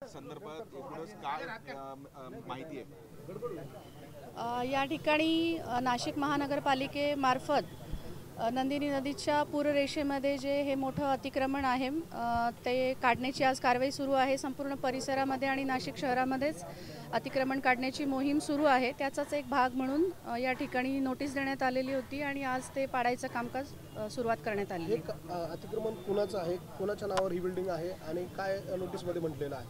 संदर्भात एकूणच काय माहिती आहे? या ठिकाणी नाशिक महानगरपालिकेमार्फत नंदिनी नदीच्या पूररेषेमध्ये जे हे मोठं अतिक्रमण आहे ते काढण्याची आज कारवाई सुरू आहे। संपूर्ण परिसरामध्ये आणि नाशिक शहरामध्येच अतिक्रमण काढण्याची मोहीम सुरू आहे। त्याचाच एक भाग म्हणून या ठिकाणी नोटीस देण्यात आलेली होती आणि आज ते पाडायचं कामकाज सुरुवात करण्यात आली आहे। अतिक्रमण कुणाचं आहे, कोणाच्या नावावर ही बिल्डिंग आहे आणि काय नोटीसमध्ये म्हटलेलं आहे?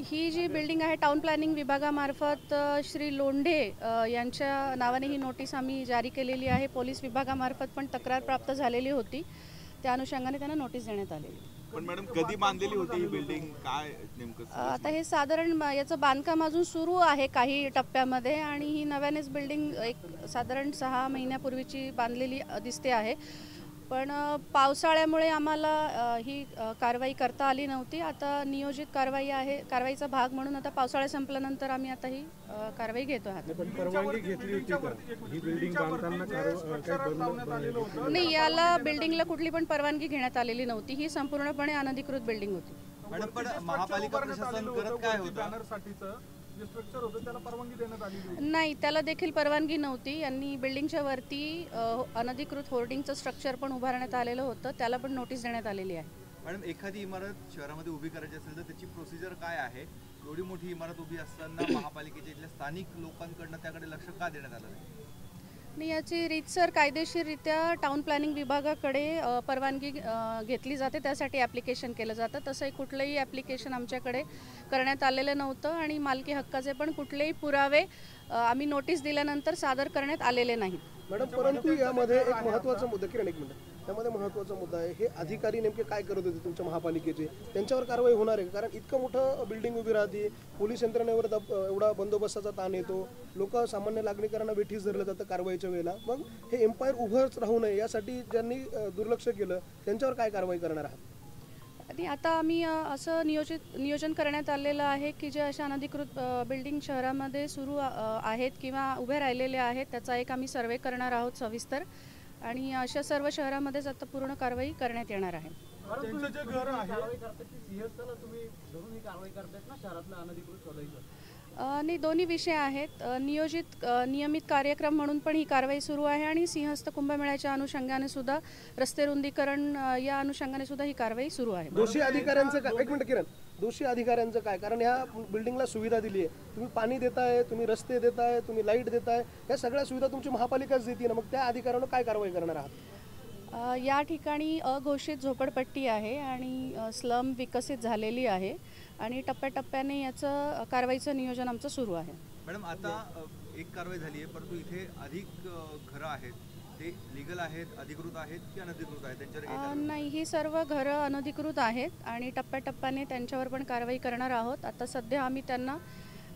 ही जी बिल्डिंग आहे टाउन प्लॅनिंग विभागामार्फत श्री लोंढे यांच्या नावाने ही नोटीस आम्ही जारी केलेली आहे। पोलीस विभागामार्फत पण तक्रार प्राप्त झालेली होती, त्या अनुषंगाने त्यांना नोटीस देण्यात आलेली। पण मॅडम कधी बांधलेली होती ही बिल्डिंग, काय नेमकं? आता हे साधारण याचं बांधकाम अजून सुरू आहे काही टप्प्यामध्ये आणि ही नव्यानेच बिल्डिंग एक साधारण 6 महिन्यापूर्वीची बांधलेली दिसते आहे। पण पावसाळ्यामुळे आम्हाला ही कारवाई करता आली नव्हती। आता नियोजित कारवाई आहे, कारवाईचा भाग म्हणून आता पावसाळा संपल्यानंतर आम्ही आता ही कारवाई घेतो आहोत। पण परवानगी घेतली होती का ही बिल्डिंग बांधताना? नाही, याला बिल्डिंगला कुठली पण परवानगी घेण्यात आलेली नव्हती। ही संपूर्णपणे अनधिकृत बिल्डिंग होती। मॅडम पण महापालिका प्रशासन करत काय होतं? स्ट्रक्चर होतं त्याला परवानगी देण्यात आली नाही, त्याला देखील परवानगी नव्हती। यांनी बिल्डिंगच्या वरती अनधिकृत होर्डिंगचं स्ट्रक्चर पण उभारण्यात आलेलं होतं, त्याला पण नोटीस देण्यात आलेली आहे। मॅडम एखादी इमारत शहरामध्ये उभी करायची असेल तर त्याची प्रोसिजर काय आहे? एवढी मोठी इमारत उभी असताना महापालिकेच्या इथल्या स्थानिक लोकांकडनं त्याकडे लक्ष का देण्यात आलं नाही? नाही, याची रीतसर कायदेशीररित्या टाउन प्लॅनिंग विभागाकडे परवानगी घेतली जाते, त्यासाठी ॲप्लिकेशन केलं जातं। तसंही कुठलंही ॲप्लिकेशन आमच्याकडे करण्यात आलेलं नव्हतं आणि मालकी हक्काचे पण कुठलेही पुरावे आम्ही नोटीस दिल्यानंतर सादर करण्यात आलेले नाहीत। मॅडम, परंतु यामध्ये एक महत्त्वाचा मुद्दा, किरण एक मिनिट, त्यामध्ये महत्त्वाचा मुद्दा आहे, हे अधिकारी नेमके काय करत होते तुमच्या महापालिकेचे? त्यांच्यावर कारवाई होणार आहे? कारण इतकं मोठं बिल्डिंग उभी राहते, पोलीस यंत्रणेवर एवढा बंदोबस्ताचा ताण येतो, लोक सामान्य नागरिकांना वेठीस धरलं जातं कारवाईच्या वेळेला, मग हे एम्पायर उभंच राहू नये यासाठी ज्यांनी दुर्लक्ष केलं त्यांच्यावर काय कारवाई करणार आहात? आणि आता आम्ही असं नियोजन करण्यात आलेलं आहे की जे अशा अनधिकृत बिल्डिंग शहरामध्ये सुरू आहेत किंवा उभे राहिलेले आहेत त्याचा एक आम्ही सर्वे करणार आहोत सविस्तर, आणि अशा सर्व शहरामध्येच आता पूर्ण कारवाई करण्यात येणार आहे। नाही, दोन्ही विषय आहेत। नियमित कार्यक्रम म्हणून पण ही कारवाई सुरू आहे आणि सिंहस्थ कुंभमेळ्याच्या अनुषंगाने सुद्धा रस्ते रुंदीकरण या अनुषंगाने सुद्धा ही कारवाई सुरू आहे। दोषी अधिकाऱ्यांचं काय? एक मिनिट किरण, दोषी अधिकाऱ्यांचं काय? कारण ह्या बिल्डिंगला सुविधा दिली आहे, तुम्ही पाणी देताय, तुम्ही रस्ते देताय, तुम्ही लाईट देताय, ह्या सगळ्या सुविधा तुमची महापालिकाच देते ना, मग त्या अधिकाऱ्यांना काय कारवाई करणार आहात? या ठिकाणी अघोषित झोपडपट्टी आहे आणि स्लम विकसित झालेली आहे आणि टप्प्याटप्प्याने याचं कारवाईचं नियोजन आमचं सुरू आहे। मॅडम, आता एक कारवाई झाली आहे, परंतु इथे अधिक घरं आहेत, ते लीगल आहेत, अधिकृत आहेत की अनधिकृत आहेत? त्यांच्यावर नाही, ही सर्व घरं अनधिकृत आहेत आणि टप्प्याटप्प्याने त्यांच्यावर पण कारवाई करणार आहोत। आता सध्या आम्ही त्यांना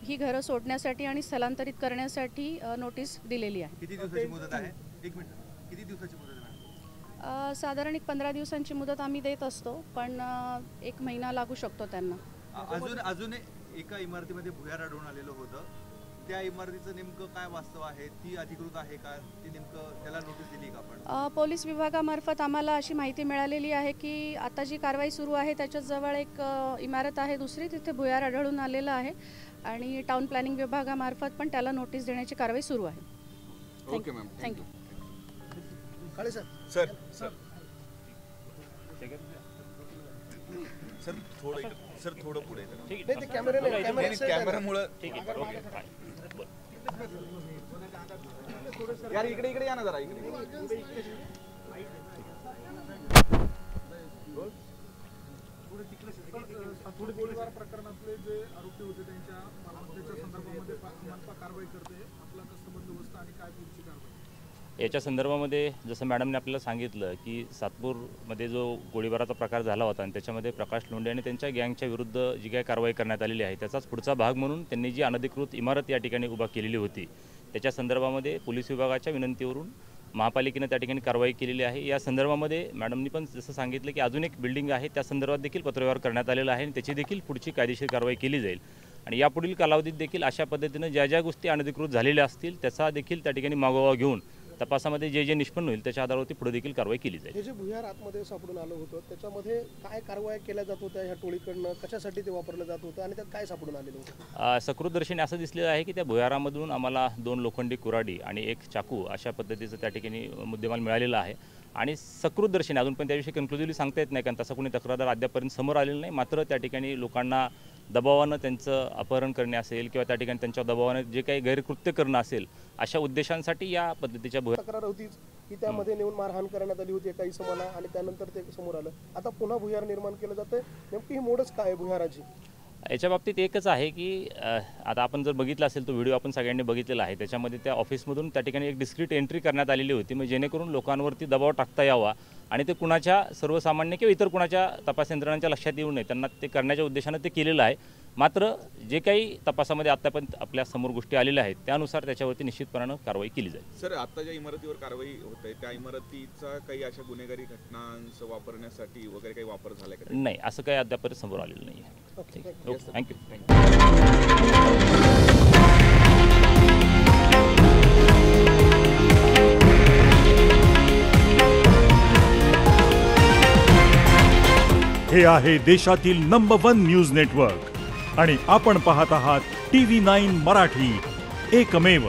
ही घरं सोडण्यासाठी आणि स्थलांतरित करण्यासाठी नोटीस दिलेली आहे। किती दिवसाची मुदत आहे? एक मिनिट, किती दिवसाची मुदत आहे? साधारण 15 दिवसांची मुदत आम्ही देत असतो, पण 1 महिना लागू शकतो त्यांना। अजून एका इमारतीमध्ये भुयार आढळून आलेलं होतं, त्या इमारतीचं नेमकं काय वास्तव आहे? ती अधिकृत आहे का? ती नेमकं त्याला नोटीस दिली का आपण? पोलीस विभागामार्फत आम्हाला अशी माहिती मिळालेली आहे की आता जी कारवाई सुरू आहे त्याच्याच जवळ एक इमारत आहे दुसरी, तिथे भुयार आढळून आलेलं आहे आणि टाउन प्लॅनिंग विभागामार्फत पण त्याला नोटीस देण्याची कारवाई सुरू आहे। Okay ma'am, thank you. Kale sir, sir sir sir थोडं सर थोडं पुढे नाही ते कॅमेरामुळे यार इकडे या ना जरा, इकडे। गोळीबार प्रकरणातले जे आरोपी होते त्यांच्या संदर्भामध्ये मनपा कारवाई करते, आपला कसं बंदोबस्त आणि काय पुढची कारवाई? याच्या संदर्भामध्ये जसं मॅडमने आपल्याला सांगितलं की सातपूरमध्ये जो गोळीबाराचा प्रकार झाला होता आणि त्याच्यामध्ये प्रकाश लोंढे आणि त्यांच्या गँगच्या विरुद्ध जी काही कारवाई करण्यात आलेली आहे त्याचाच पुढचा भाग म्हणून त्यांनी जी अनधिकृत इमारत या ठिकाणी उभा केलेली होती त्याच्या संदर्भामध्ये पोलीस विभागाच्या विनंतीवरून महापालिकेने त्या ठिकाणी कारवाई केलेली आहे। या संदर्भामध्ये मॅडमनी पण जसं सांगितलं की अजून एक बिल्डिंग आहे त्या संदर्भात देखील पत्रव्यवहार करण्यात आलेला आहे आणि त्याची देखील पुढची कायदेशीर कारवाई केली जाईल आणि यापुढील कालावधीत देखील अशा पद्धतीनं ज्या ज्या गोष्टी अनधिकृत झालेल्या असतील त्याचा देखील त्या ठिकाणी मागोवा घेऊन तपासामध्ये जे निष्पन्न होईल त्याच्या आधारावरती पुढे देखील कारवाई केली जाईल. हे जे भुयार आतमध्ये सापडून आलं होतं त्याच्यामध्ये काय कारवाई केल्या जात होत्या ह्या टोळीकडनं, कशासाठी ते वापरलं जात होतं आणि त्यात काय सापडून आलेलं होतं? सकृतदर्शनी असं दिसलेलं आहे की त्या भुयारामधून आम्हाला 2 लोखंडी कुऱ्हाडी आणि 1 चाकू अशा पद्धतीचं त्या ठिकाणी मुद्देमाल मिळालेला आहे. आणि सकृतदर्शनी अजून पण त्याविषयी कन्क्लुझिव्हली सांगता येत नाही, कारण तसा कोणी तक्रारदार अद्यापर्यंत समोर आलेलं नाही. मात्र त्या ठिकाणी लोकांना दबावानं त्यांचं अपहरण करणे असेल किंवा त्या ठिकाणी त्यांच्या दबावानं जे काही गैरकृत्य करणं असेल अशा उद्देशांसाठी या पद्धतीच्या तक्रार होतीच की त्यामध्ये नेऊन मारहाण करण्यात आली होती एका इसमाला आणि त्यानंतर ते समोर आलं. आता पुन्हा भुयार निर्माण केलं जातंय, नेमकी ही मोडच काय आहे भुयाराची? याच्या बाबतीत एकच आहे की आता आपण जर बघितलं असेल तो व्हिडिओ आपण सगळ्यांनी बघितलेला आहे. त्याच्यामध्ये त्या ऑफिसमधून त्या ठिकाणी एक डिस्क्रीट एंट्री करण्यात आलेली होती, मग जेणेकरून लोकांवरती दबाव टाकता यावा आणि ते कुणाच्या सर्वसामान्य किंवा इतर कुणाच्या तपास यंत्रणांच्या लक्षात येऊ नये त्यांना ते करण्याच्या उद्देशानं ते केलेलं आहे. मात्र जे काही तपासामध्ये आतापर्यंत आपल्या समोर गोष्टी आलेल्या आहेत त्यानुसार त्याच्यावरती निश्चितपणानं कारवाई केली जाईल. सर, आता ज्या इमारतीवर कारवाई होत आहे त्या इमारतीचा काही अशा गुन्हेगारी घटनांचं वापरण्यासाठी वगैरे काही वापर झाला का? नाही, असं काही अद्यापर्यंत समोर आलेलं नाही आहे. Okay, thank you. हे आहे देशातील नंबर 1 न्यूज नेटवर्क आणि आपण पाहत आहात TV9 मराठी, एकमेव.